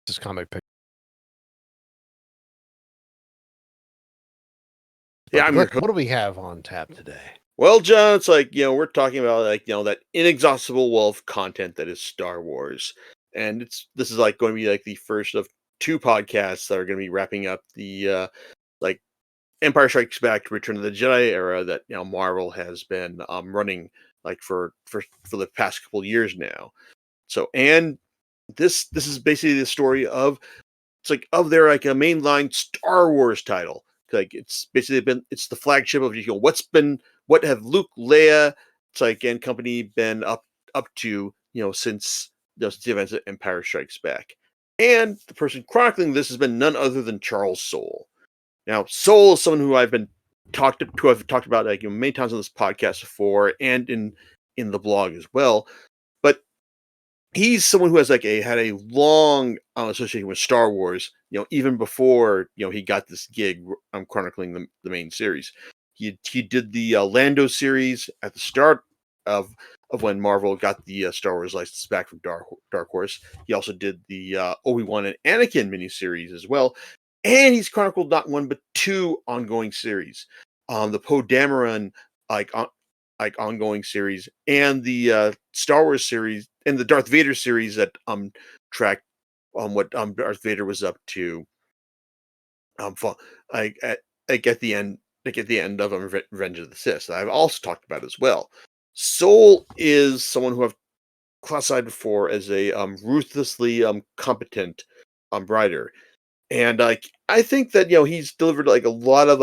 This comic pick. Yeah, I'm your host. What do we have on tap today? Well, John, it's like, we're talking about that inexhaustible well of content that is Star Wars. And this is like going to be like the first of two podcasts that are going to be wrapping up the like Empire Strikes Back, Return of the Jedi era that Marvel has been running like for the past couple of years now. So, and this is basically the story of of their like a mainline Star Wars title. Like it's basically it's the flagship of what have Luke, Leia, and company been up to since the events of Empire Strikes Back. And the person chronicling this has been none other than Charles Soule. Now, Soule is someone who I've talked about many times on this podcast before and in the blog as well. But he's someone who has had a long association with Star Wars, even before he got this gig chronicling the main series. He did the Lando series at the start of when Marvel got the Star Wars license back from Dark Horse. He also did the Obi-Wan and Anakin miniseries as well, and he's chronicled not one but two ongoing series, the Poe Dameron ongoing series and the Star Wars series and the Darth Vader series that tracked what Darth Vader was up to like at the end of Revenge of the Sith. I've also talked about as well. Soule is someone who I've classified before as a ruthlessly competent writer, and I think that he's delivered a lot of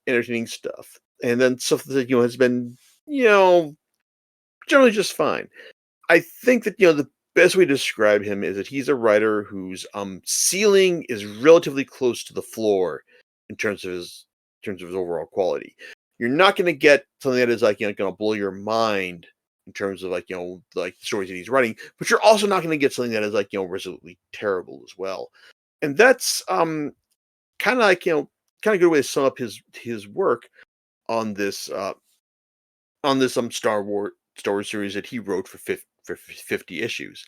entertaining stuff, and then stuff that has been generally just fine. I think that the best way to describe him is that he's a writer whose ceiling is relatively close to the floor in terms of his overall quality. You're not going to get something that is going to blow your mind in terms of the stories that he's writing, but you're also not going to get something that is resolutely terrible as well. And that's kind of kind of good way to sum up his work on this Star Wars series that he wrote for 50 issues.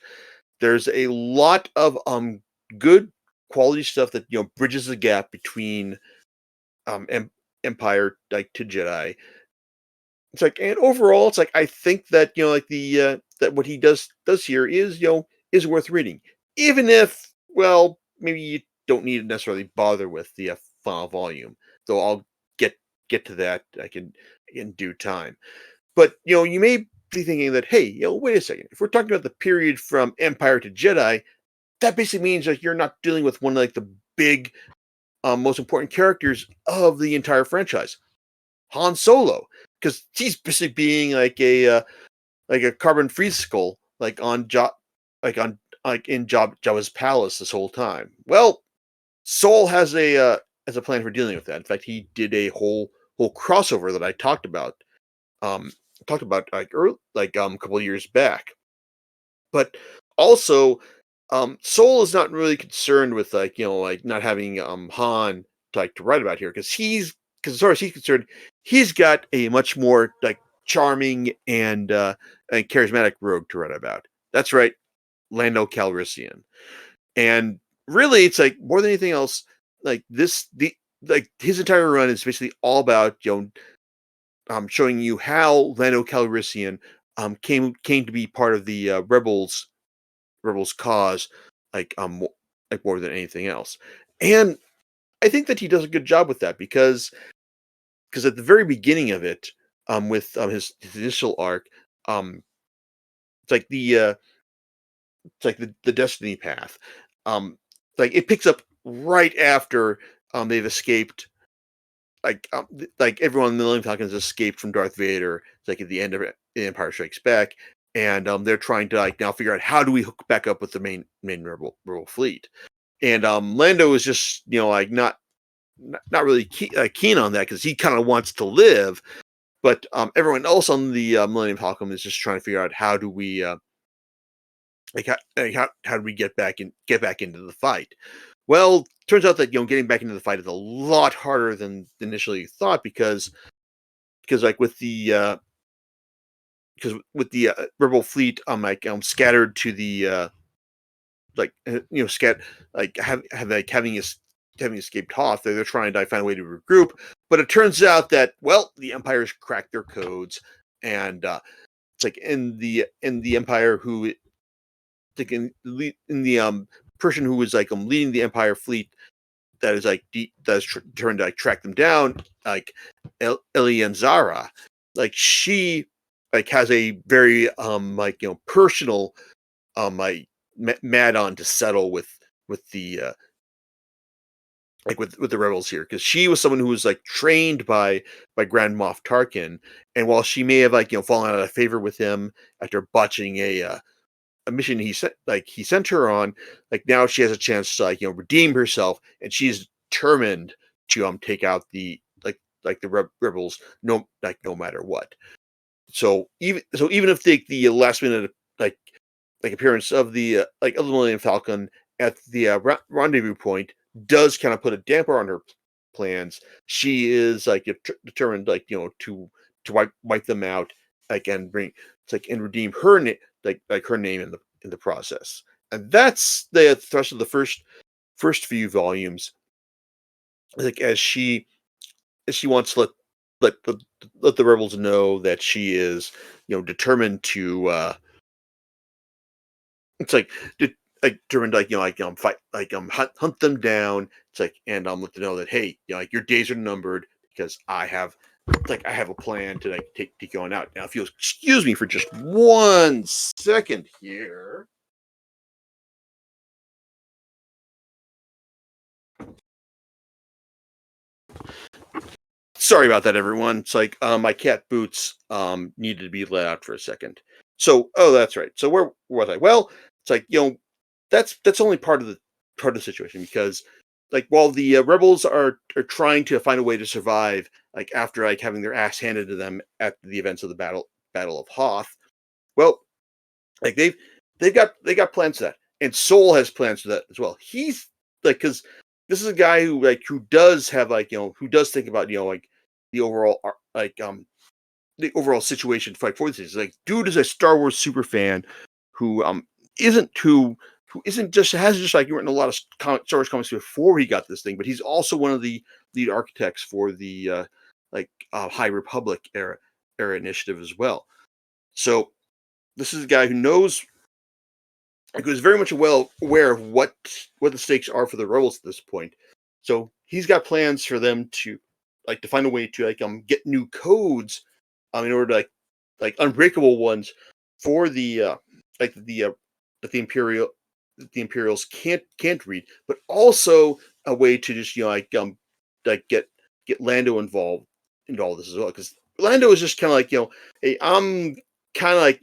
There's a lot of good quality stuff that bridges the gap between Empire to Jedi. It's and overall it's I think that that what he does here is is worth reading, even if maybe you don't need to necessarily bother with the final volume, though I'll get to that in due time. But you may be thinking that, hey, wait a second. If we're talking about the period from Empire to Jedi, that basically means that you're not dealing with one of the big, most important characters of the entire franchise, Han Solo, because he's basically being like a carbon free skull, in Jabba's palace this whole time. Well, Soule has a plan for dealing with that. In fact, he did a whole crossover that I talked about a couple of years back. But also, Soule is not really concerned with not having Han to write about here, because as far as he's concerned, he's got a much more charming and charismatic rogue to write about. That's right, Lando Calrissian. And really, it's more than anything else, his entire run is basically all about showing you how Lando Calrissian came to be part of the rebels cause, more than anything else. And I think that he does a good job with that, because at the very beginning of it, with his initial arc, it's the Destiny Path. It picks up right after they've escaped. Everyone in the Millennium Falcon has escaped from Darth Vader. It's at the end of Empire Strikes Back, and they're trying to now figure out how do we hook back up with the main rebel fleet. And Lando is just not really keen on that, because he kind of wants to live, but everyone else on the Millennium Falcon is just trying to figure out how do we how do we get back into the fight. Well, turns out that getting back into the fight is a lot harder than initially thought, because with the rebel fleet scattered to the scat have like having escaped Hoth. They're trying to find a way to regroup, but it turns out that well, the Empire's cracked their codes, and it's like in the Empire who like in the person who was like leading the Empire fleet that is like that is trying to like track them down, like Elianzara, like she like has a very like personal like mad on to settle with the like with the rebels here because she was someone who was like trained by Grand Moff Tarkin, and while she may have like fallen out of favor with him after botching a mission he sent her on, like now she has a chance to like redeem herself, and she's determined to take out the rebels no matter what. So even if the last minute like appearance of the of the Millennium Falcon at the rendezvous point does kind of put a damper on her plans, she is like determined to wipe them out and bring and redeem her her name in the process. And that's the thrust of the first few volumes. Like as she wants to let the let the rebels know that she is determined to it's determined fight hunt them down. It's like and let them know that hey your days are numbered because I have a plan to take you on out. Now if you'll excuse me for just 1 second here. Sorry about that, everyone. It's like my cat Boots needed to be let out for a second. So, oh, that's right. So where was I? Well, it's like that's only part of the situation because while the rebels are trying to find a way to survive, after having their ass handed to them at the events of the Battle of Hoth. Well, like they got plans for that, and Soule has plans for that as well. He's because this is a guy who does have who does think about the overall the overall situation to fight for this. Like, dude is a Star Wars super fan who isn't who isn't just has just written a lot of Star Wars comics before he got this thing, but he's also one of the lead architects for the High Republic era initiative as well. So this is a guy who knows who's very much well aware of what the stakes are for the rebels at this point. So he's got plans for them to to find a way to get new codes in order to unbreakable ones for the like the that the Imperials can't read, but also a way to just get Lando involved in all this as well because Lando is just kind of hey, I'm kind of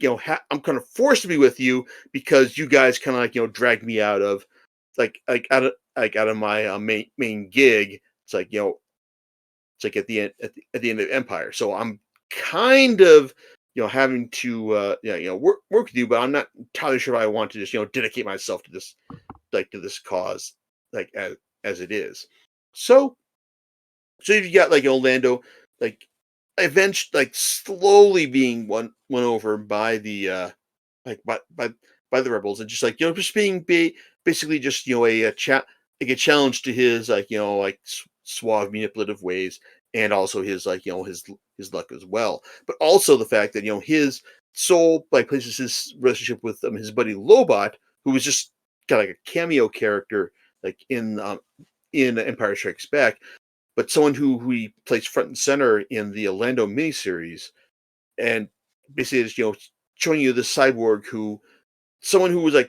I'm kind of forced to be with you because you guys kind of dragged me out of out of my main gig. It's it's at the end at the end of Empire. So I'm kind of having to work with you, but I'm not entirely sure if I want to just dedicate myself to this to this cause like as it is. So you got Orlando like eventually slowly being won over by the like by the rebels and just just being basically just a chat a challenge to his suave manipulative ways and also his his luck as well, but also the fact that his soul places his relationship with his buddy Lobot, who was just kind of like a cameo character in Empire Strikes Back, but someone who he plays front and center in the Lando miniseries, and basically is showing you this cyborg who someone who was a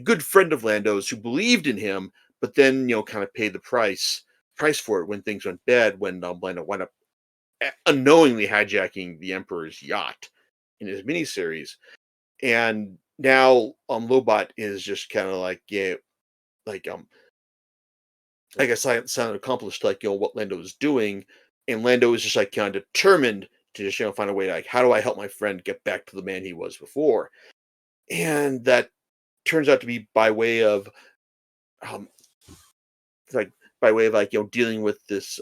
good friend of Lando's who believed in him, but then kind of paid the price for it when things went bad when Lando wound up unknowingly hijacking the Emperor's yacht in his miniseries, and now Lobot is just kind of like a silent accomplice to what Lando is doing, and Lando is just kind of determined to just find a way to how do I help my friend get back to the man he was before, and that turns out to be by way of um like dealing with this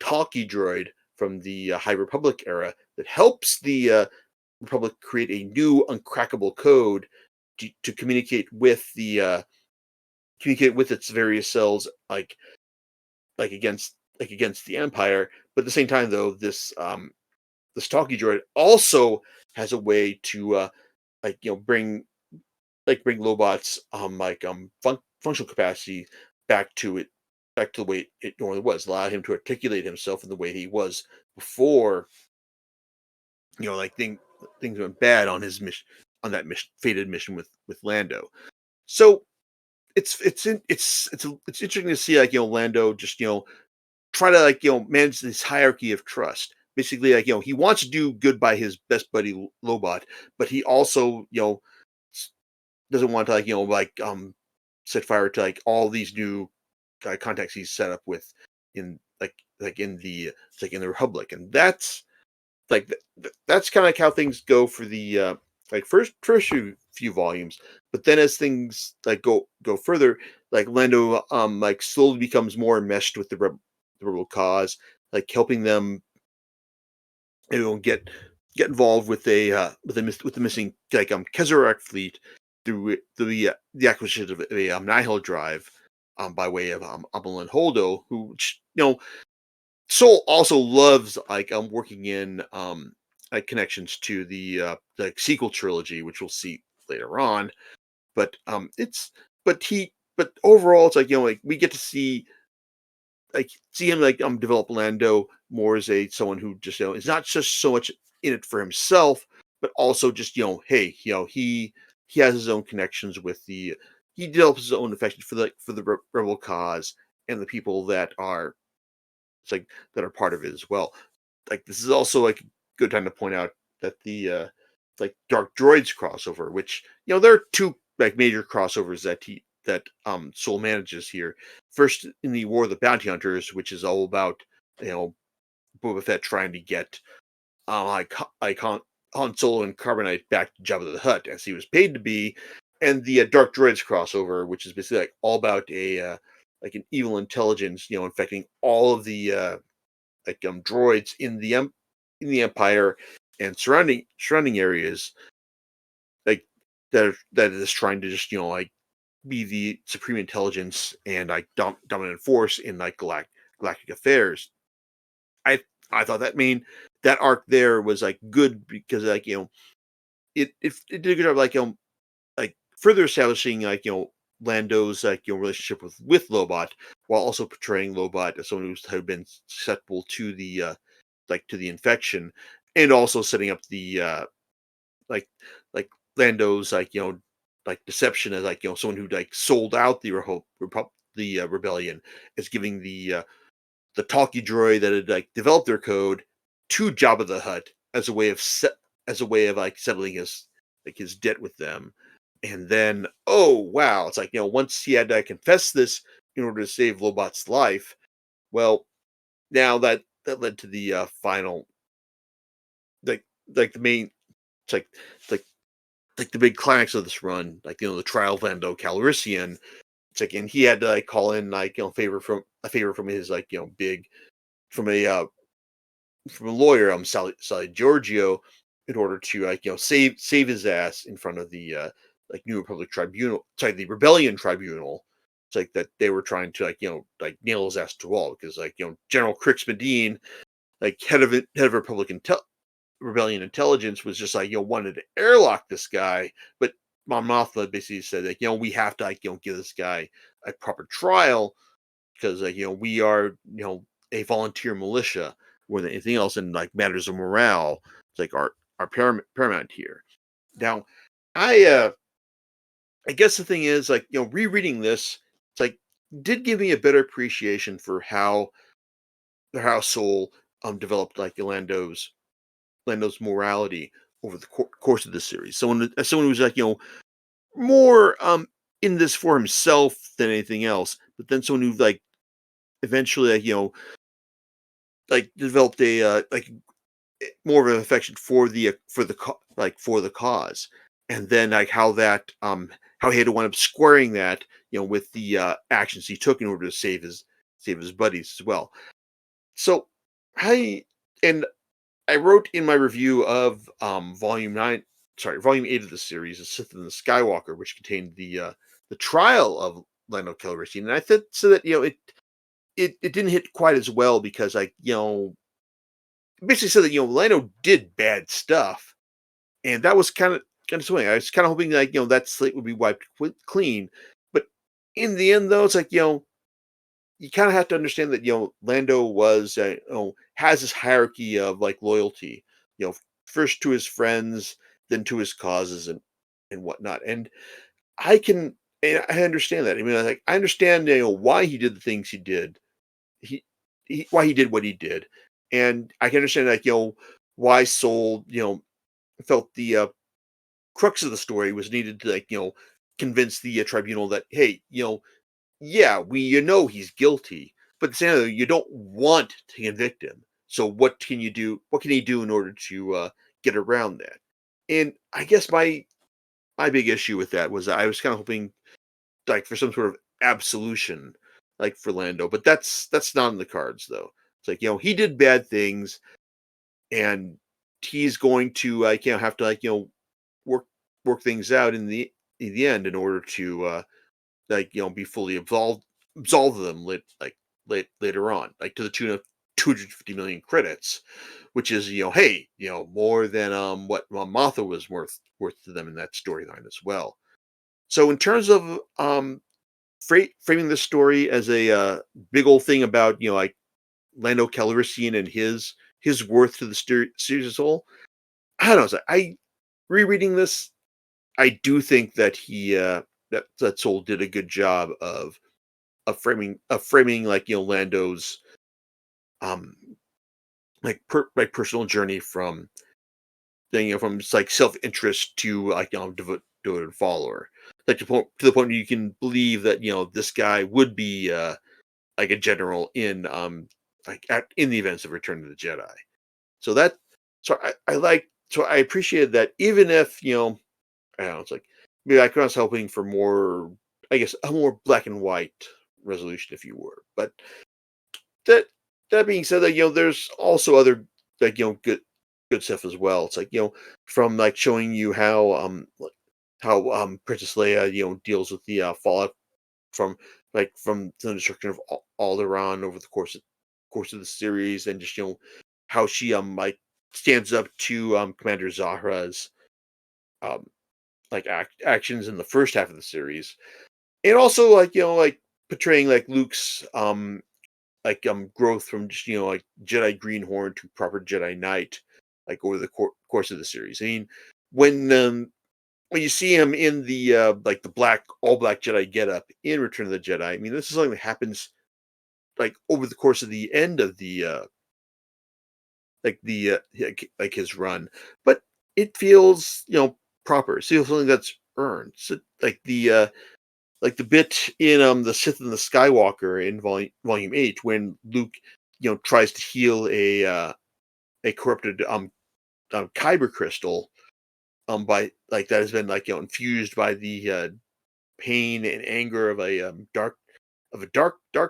talkie droid from the High Republic era that helps the Republic create a new uncrackable code to communicate with communicate with its various cells, against the Empire. But at the same time, though, this talkie droid also has a way to bring bring Lobot's functional capacity back to it back to the way it normally was, allow him to articulate himself in the way he was before, things went bad on his mission, on that mission, fated mission with Lando. So it's interesting to see, Lando just, try to, manage this hierarchy of trust. Basically, he wants to do good by his best buddy Lobot, but he also, doesn't want to, set fire to, all these new contacts he's set up with in in the Republic. And that's kind of like how things go for the first few volumes. But then as things go further, Lando slowly becomes more enmeshed with the rebel cause, helping them, get involved with with the missing Kezarak fleet through the acquisition of a Nihil drive, by way of Amal and Holdo, who, Soul also loves working in connections to the sequel trilogy, which we'll see later on. But but overall, it's we get to see him develop Lando more as a someone who just, is not just so much in it for himself, but also just, hey, he has his own connections with the he develops his own affection for the rebel cause and the people that are it's that are part of it as well. This is also a good time to point out that the Dark Droids crossover, which, there are two major crossovers Soul manages here. First, in the War of the Bounty Hunters, which is all about, you know Boba Fett trying to get Han Solo and Carbonite back to Jabba the Hutt as he was paid to be, and the Dark Droids crossover, which is basically all about an evil intelligence, infecting all of the droids in the Empire and surrounding areas, like that is trying to just, be the supreme intelligence and dominant force in galactic affairs. I I thought that arc there was good because it did a good job further establishing Lando's relationship with Lobot, while also portraying Lobot as someone who's had been susceptible to to the infection, and also setting up the like like Lando's deception as someone who sold out the rebellion, as giving the talkie droid that had developed their code to Jabba the Hutt as a way of settling his debt with them. And then, oh wow, it's once he had to confess this in order to save Lobot's life. Well, now that led to the final, like the main, it's like the big climax of this run, the trial of Lando Calrissian. It's and he had to call in favor from his big from a lawyer, Sally Giorgio, in order to save his ass in front of the New Republic Tribunal, sorry, the Rebellion Tribunal. It's that they were trying to nail his ass to the wall because General Crix Medine, head of Rebellion intelligence, was just wanted to airlock this guy, but Mon Mothma basically said we have to give this guy a proper trial because we are a volunteer militia more than anything else, and matters of morale, it's our paramount here. Now, I I guess the thing is rereading this, it's did give me a better appreciation for how Soul developed Lando's morality over the course of the series. As someone who's more in this for himself than anything else, but then someone who eventually developed a more of an affection for for the cause, and then how he had to wind up squaring that with the actions he took in order to save his buddies as well. So I and I wrote in my review of volume 8 of the series, The Sith and the Skywalker, which contained the trial of Lando Calrissian, and I think so that it didn't hit quite as well because like basically said that Lando did bad stuff, and that was kind of swing. I was kind of hoping like that slate would be wiped clean, but in the end though, it's like you kind of have to understand that Lando was has this hierarchy of like loyalty, first to his friends, then to his causes and whatnot. And I can and I understand that. I mean, like I understand why he did the things he did. He, why he did what he did, and I can understand like why Soul felt the crux of the story was needed to like convince the tribunal that hey yeah, he's guilty, but at the same time, you don't want to convict him. So what can you do? What can he do in order to get around that? And I guess my big issue with that was I was kind of hoping like for some sort of absolution, like for Lando, but that's not in the cards though. It's like he did bad things, and he's going to like have to like work work things out in the end in order to like be fully absolve them later on, like to the tune of 250 million credits, which is hey more than what Mothra was worth to them in that storyline as well. So in terms of framing this story as a big old thing about like Lando Calrissian and his worth to the series as a whole, I don't know. I rereading this, I do think that he that Soul did a good job of framing like Lando's um like personal journey from from just, like self interest to like devoted follower, like to the point where you can believe that this guy would be like a general in in the events of Return of the Jedi. So that so I appreciated that even if I don't know, it's like maybe I was hoping for more, I guess, a more black and white resolution, if you were. But that that being said, that there's also other like good stuff as well. It's like from like showing you how Princess Leia deals with the fallout from from the destruction of Alderaan over the course of the series, and just how she like stands up to Commander Zahra's um like actions in the first half of the series, and also like like portraying like Luke's growth from just like Jedi Greenhorn to proper Jedi Knight, like over the course of the series. I mean, when you see him in the like the all black Jedi getup in Return of the Jedi, I mean, this is something that happens like over the course of the end of the like his run, but it feels proper. It feels something that's earned. So like the bit in the Sith and the Skywalker in volume 8 when Luke tries to heal a corrupted kyber crystal by like that has been like infused by the pain and anger of a dark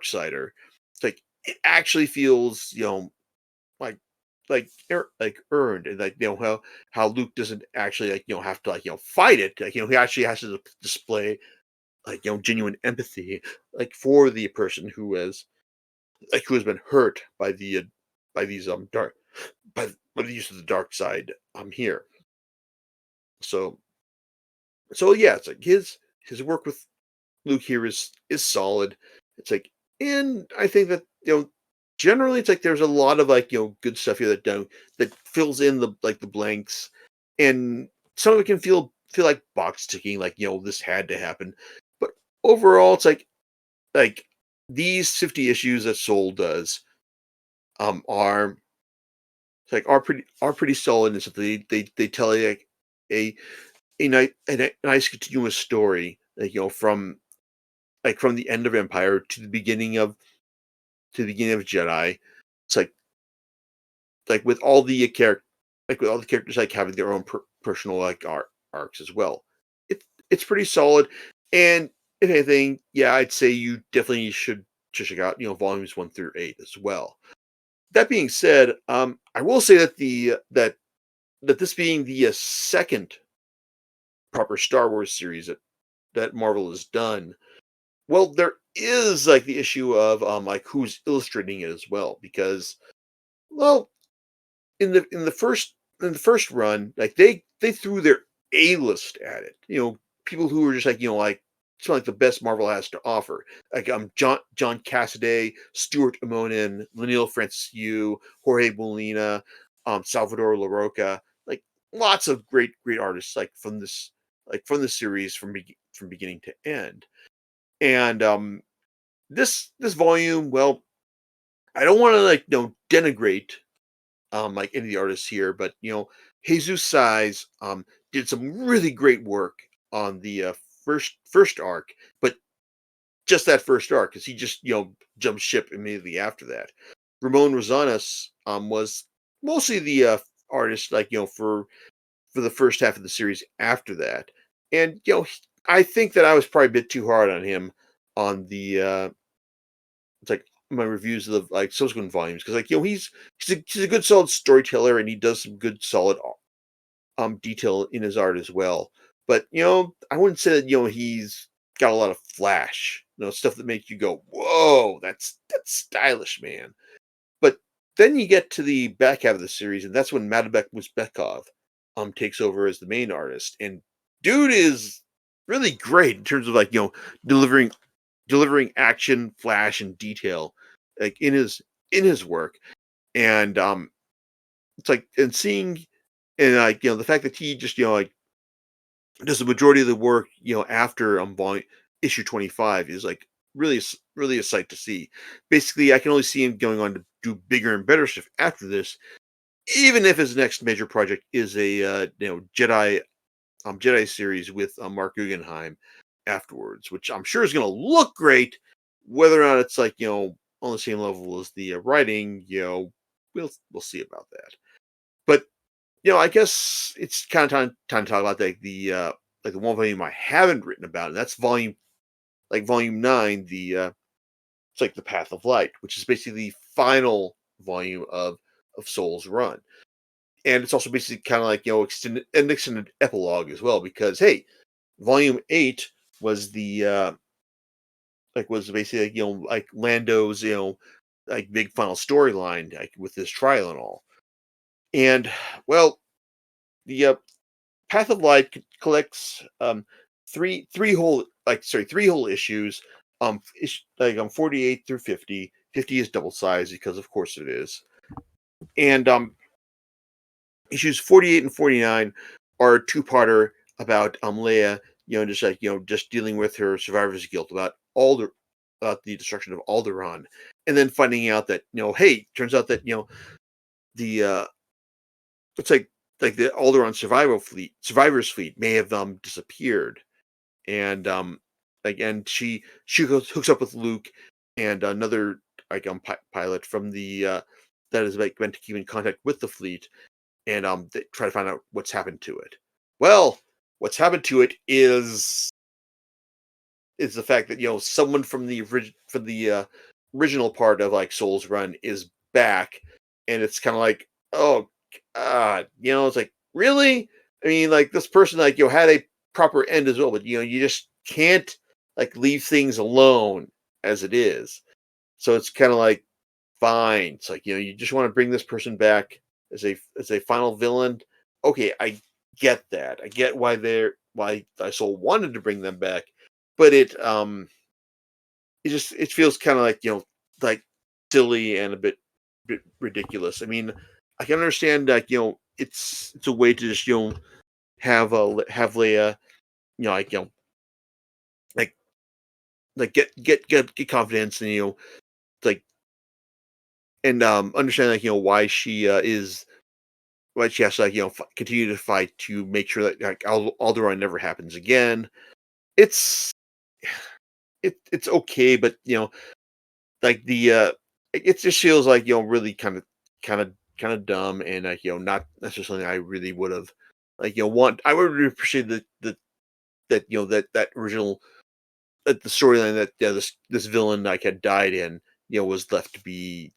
sider. It's like it actually feels like like earned, and like how Luke doesn't actually like have to like fight it, like he actually has to display like genuine empathy like for the person who has been hurt by the by these dark by the use of the dark side here. So yeah, it's like his work with Luke here is solid. It's like, and I think that generally it's like there's a lot of like good stuff here that that fills in the like the blanks, and some of it can feel like box ticking, like this had to happen, but overall it's like these 50 issues that Soul does are like are pretty solid, and so they tell you like a a nice continuous story, like from the end of Empire to the beginning of Jedi. It's like with all the like with all the characters like having their own personal like arcs as well. It's pretty solid, and if anything, yeah, I'd say you definitely should check out volumes 1 through 8 as well. That being said, I will say that that this being the second proper Star Wars series that Marvel has done, well, there is like the issue of like who's illustrating it as well, because well, in the first run, like they threw their A list at it. People who were just like some like the best Marvel has to offer. Like John Cassaday, Stuart Immonen, Lanil Franciscu, Jorge Molina, Salvador LaRocca, like lots of great artists like from the series from beginning to end. And this volume, well, I don't want to like denigrate like any of the artists here, but Jesus Size did some really great work on the first arc, but just that first arc, because he just jumped ship immediately after that. Ramon Rosanas was mostly the artist, like for the first half of the series after that, and I think that I was probably a bit too hard on him on the it's like my reviews of the like subsequent volumes, because like he's a good solid storyteller, and he does some good solid detail in his art as well. But I wouldn't say that he's got a lot of flash, stuff that makes you go, "Whoa, that's stylish, man." But then you get to the back half of the series, and that's when Madabek Musbekov takes over as the main artist, and dude is really great in terms of like delivering action, flash, and detail like in his work. And it's like and seeing and like the fact that he just like does the majority of the work after volume issue 25 is like really a sight to see. Basically, I can only see him going on to do bigger and better stuff after this, even if his next major project is a Jedi series with Mark Guggenheim afterwards, which I'm sure is going to look great. Whether or not it's like on the same level as the writing, we'll see about that. But I guess it's kind of time to talk about like the one volume I haven't written about, and that's volume 9. It's like the Path of Light, which is basically the final volume of Soul's run, and it's also basically kind of like an extended epilogue as well, because hey, volume 8 was the was basically like, like Lando's like big final storyline, like with his trial and all. And well, the Path of Light collects three whole issues, 48 through 50. 50 is double size because of course it is. And issues 48 and 49 are a two-parter about Leia, just like just dealing with her survivor's guilt about the destruction of Alderaan, and then finding out that hey, turns out that the it's like the Alderaan survivors fleet may have disappeared, and and hooks up with Luke and another like pilot from the that is like meant to keep in contact with the fleet, and they try to find out what's happened to it. Well, what's happened to it is the fact that someone from the original part of like Soul's Run is back, and it's kind of like, oh god, it's like, really? I mean, like, this person like had a proper end as well, but you just can't like leave things alone as it is. So it's kind of like, fine. It's like you just want to bring this person back as a final villain. Okay, I get that. I get why Soul wanted to bring them back, but it feels kind of like like silly and a bit ridiculous. I mean, I can understand like it's a way to just have Leia like like get confidence, and like and understand like why she is why she has to like continue to fight to make sure that like Alderaan never happens again. It's it's okay, but like the it just feels like really kind of dumb, and like not necessarily something I really would have like want. I would really appreciate the that that original the storyline that this villain like had died in was left to be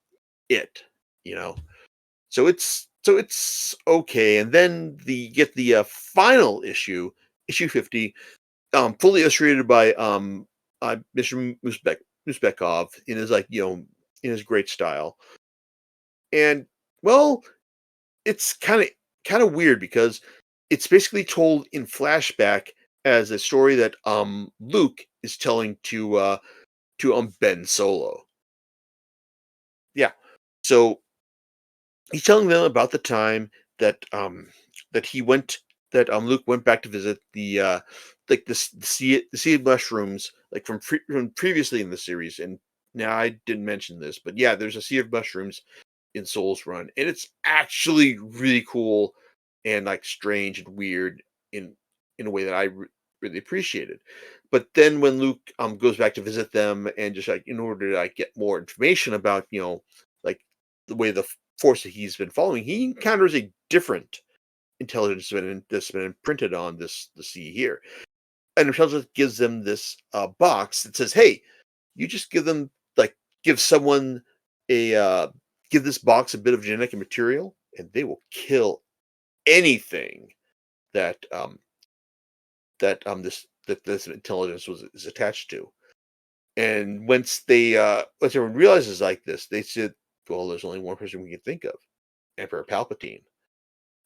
it. you know so it's okay, and then the get the final issue 50, fully illustrated by Mr. Musbekov in his like in his great style. And well, it's kind of weird because it's basically told in flashback as a story that Luke is telling to Ben Solo. Yeah. So he's telling them about the time that that he went that Luke went back to visit like the sea of mushrooms like from previously in the series. And now I didn't mention this, but yeah, there's a sea of mushrooms in Soul's Run, and it's actually really cool and like strange and weird in a way that really appreciated. But then when Luke goes back to visit them and just like in order to like get more information about like the way the force that he's been following, he encounters a different intelligence that's been imprinted on the sea here, and intelligence gives them this box that says, "Hey, you just give them like give someone a give this box a bit of genetic material, and they will kill anything that this intelligence was is attached to." And once everyone realizes like this, they said, "Well, there's only one person we can think of, Emperor Palpatine."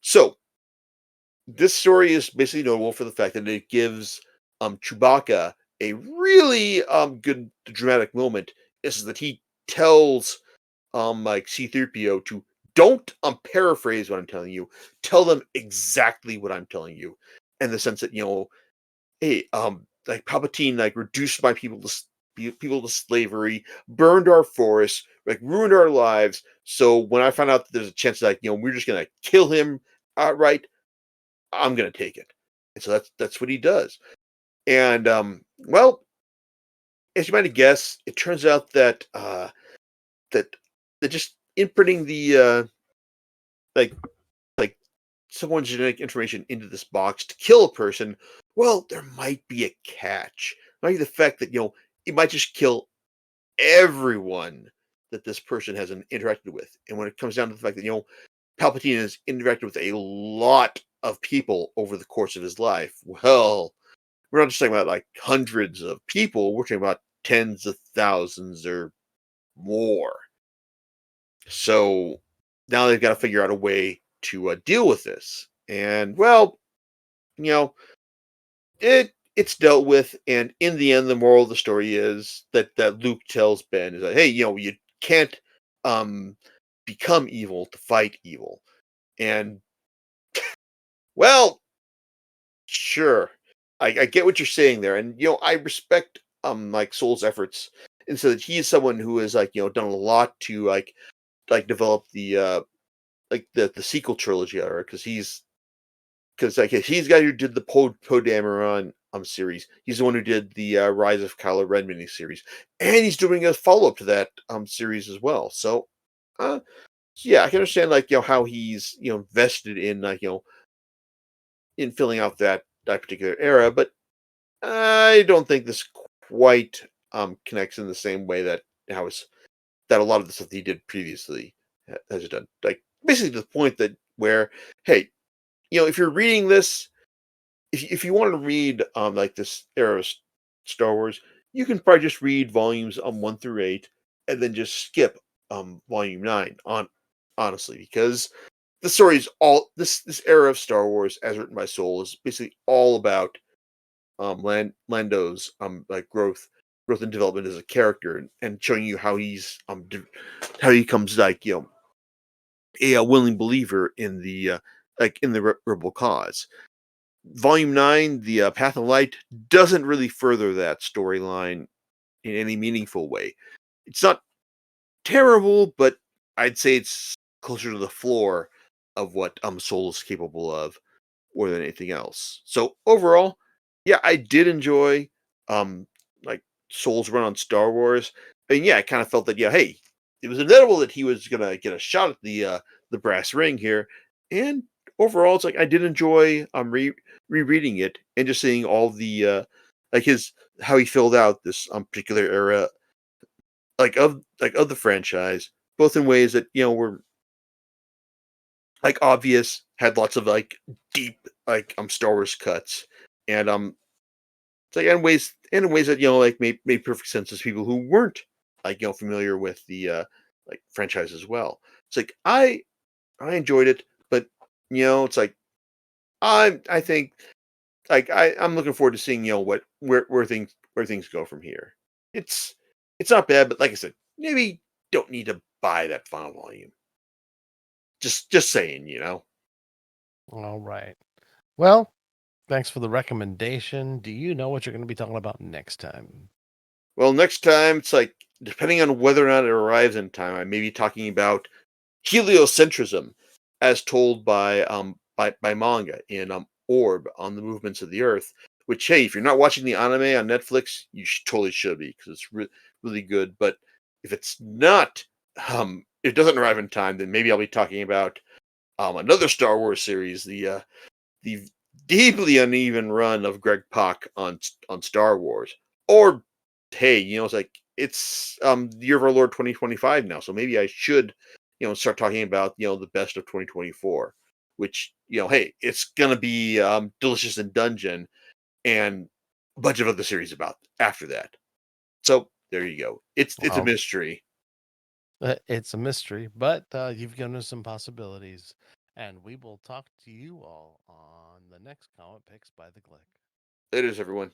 So this story is basically notable for the fact that it gives Chewbacca a really good dramatic moment. Is that he tells like C-3PO to don't paraphrase what I'm telling you. Tell them exactly what I'm telling you, in the sense that hey, like Palpatine like reduced my people to slavery, burned our forests, like ruined our lives. So when I find out that there's a chance that we're just gonna kill him outright, I'm gonna take it. And so that's what he does. And well, as you might guess, it turns out that that that just inputting the like like someone's genetic information into this box to kill a person, well, there might be a catch. Might be the fact that it might just kill everyone that this person has interacted with. And when it comes down to the fact that Palpatine has interacted with a lot of people over the course of his life, well, we're not just talking about like hundreds of people. We're talking about tens of thousands or more. So now they've got to figure out a way to deal with this. And well, you know, it's dealt with. And in the end, the moral of the story is that Luke tells Ben is that, hey, you can't um become evil to fight evil. And well, sure, I get what you're saying there, and I respect like Soul's efforts, and so that he is someone who has like done a lot to like develop the the sequel trilogy, because he's the guy who did the Poe Dameron series. He's the one who did the Rise of Kylo Ren miniseries, and he's doing a follow up to that series as well. So, uh, yeah, I can understand like how he's vested in like in filling out that particular era, but I don't think this quite connects in the same way that how it's that a lot of the stuff that he did previously has done. Like basically to the point that where, hey, if you're reading this, if you wanted to read like this era of Star Wars, you can probably just read volumes 1 through 8, and then just skip volume 9 on honestly, because the story is all this era of Star Wars as written by Soule is basically all about Lando's like growth and development as a character, and showing you how how he comes like a willing believer in the like in the rebel cause. Volume 9, the Path of Light, doesn't really further that storyline in any meaningful way. It's not terrible, but I'd say it's closer to the floor of what Soul is capable of more than anything else. So overall, yeah, I did enjoy um like Soul's run on Star Wars. And yeah, I kind of felt that hey, it was inevitable that he was gonna get a shot at the brass ring here. And overall, it's like I did enjoy rereading it and just seeing all the like his how he filled out this particular era like of the franchise, both in ways that were like obvious, had lots of like deep like Star Wars cuts, and it's like in ways and in ways that like made perfect sense to people who weren't familiar with the like franchise as well. It's like I enjoyed it, but it's like I think like I'm looking forward to seeing what where things go from here. It's it's not bad, but like I said, maybe don't need to buy that final volume. Just saying. All right. Well, thanks for the recommendation. Do you know what you're going to be talking about next time? Well, next time it's like depending on whether or not it arrives in time, I may be talking about heliocentrism as told by manga in Orb on the movements of the Earth. Which hey, if you're not watching the anime on Netflix, you totally should be because it's really good. But if it's not, it doesn't arrive in time, then maybe I'll be talking about another Star Wars series, the deeply uneven run of Greg Pak on Star Wars. Or hey, it's like it's the year of our Lord 2025 now, so maybe I should start talking about the best of 2024, which hey, it's gonna be Delicious in Dungeon and a bunch of other series about after that. So there you go. It's a Well, mystery. it's a mystery, but you've given us some possibilities. And we will talk to you all on the next Comic Picks by the Click. It is everyone.